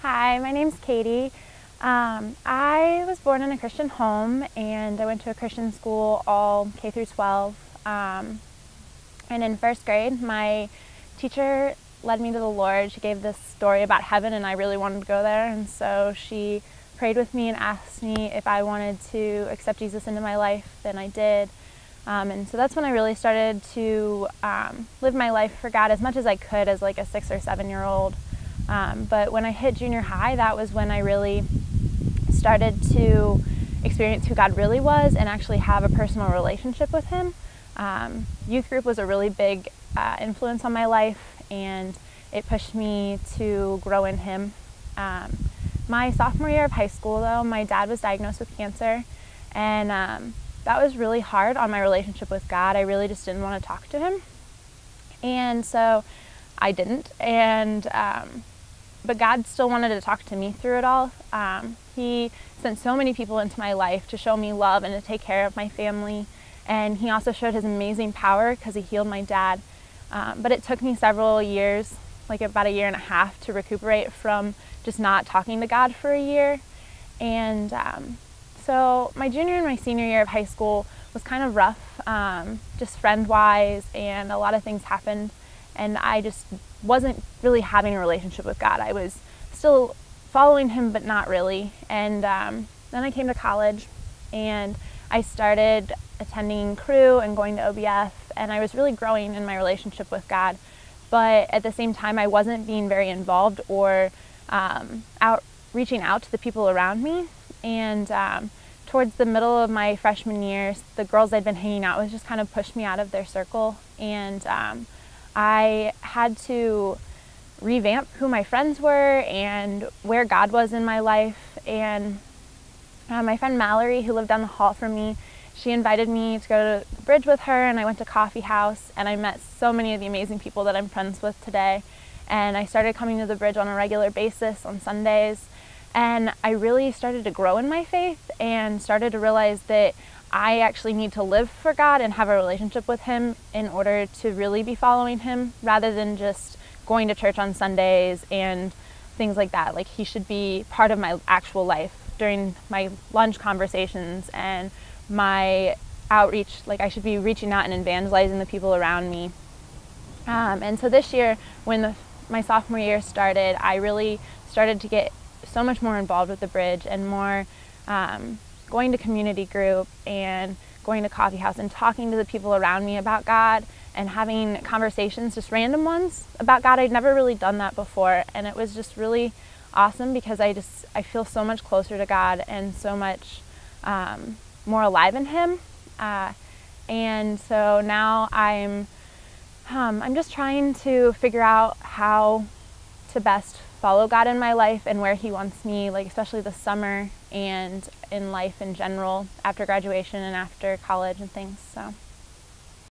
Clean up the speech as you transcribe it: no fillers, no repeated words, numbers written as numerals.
Hi, my name's Katie. I was born in a Christian home and I went to a Christian school all K through 12. And in first grade, my teacher led me to the Lord. She gave this story about heaven and I really wanted to go there. And so she prayed with me and asked me if I wanted to accept Jesus into my life, and I did. And so that's when I really started to live my life for God as much as I could as like a 6 or 7-year-old. But when I hit junior high, that was when I really started to experience who God really was and actually have a personal relationship with Him. Youth group was a really big influence on my life, and it pushed me to grow in Him. My sophomore year of high school, though, my dad was diagnosed with cancer, and that was really hard on my relationship with God. I really just didn't want to talk to Him, and so I didn't. But God still wanted to talk to me through it all. He sent so many people into my life to show me love and to take care of my family. And He also showed His amazing power because He healed my dad. But it took me several years, like about a year and a half, to recuperate from just not talking to God for a year. And so my junior and my senior year of high school was kind of rough, just friend-wise, and a lot of things happened. And I just wasn't really having a relationship with God. I was still following Him, but not really. And then I came to college, and I started attending crew and going to OBF, and I was really growing in my relationship with God. But at the same time, I wasn't being very involved or reaching out to the people around me. And towards the middle of my freshman year, the girls I'd been hanging out with just kind of pushed me out of their circle. And I had to revamp who my friends were and where God was in my life. And my friend Mallory, who lived down the hall from me, she invited me to go to the bridge with her, and I went to coffee house, and I met so many of the amazing people that I'm friends with today. And I started coming to the bridge on a regular basis on Sundays, and I really started to grow in my faith and started to realize that I actually need to live for God and have a relationship with Him in order to really be following Him, rather than just going to church on Sundays and things like that. Like, He should be part of my actual life during my lunch conversations and my outreach. Like, I should be reaching out and evangelizing the people around me. And so this year, when my sophomore year started, I really started to get so much more involved with the bridge and more going to community group and going to coffee house and talking to the people around me about God and having conversations, just random ones, about God. I'd never really done that before, and it was just really awesome because I feel so much closer to God and so much more alive in Him. And so now I'm just trying to figure out how to best follow God in my life and where He wants me, like especially this summer and in life in general after graduation and after college and things. So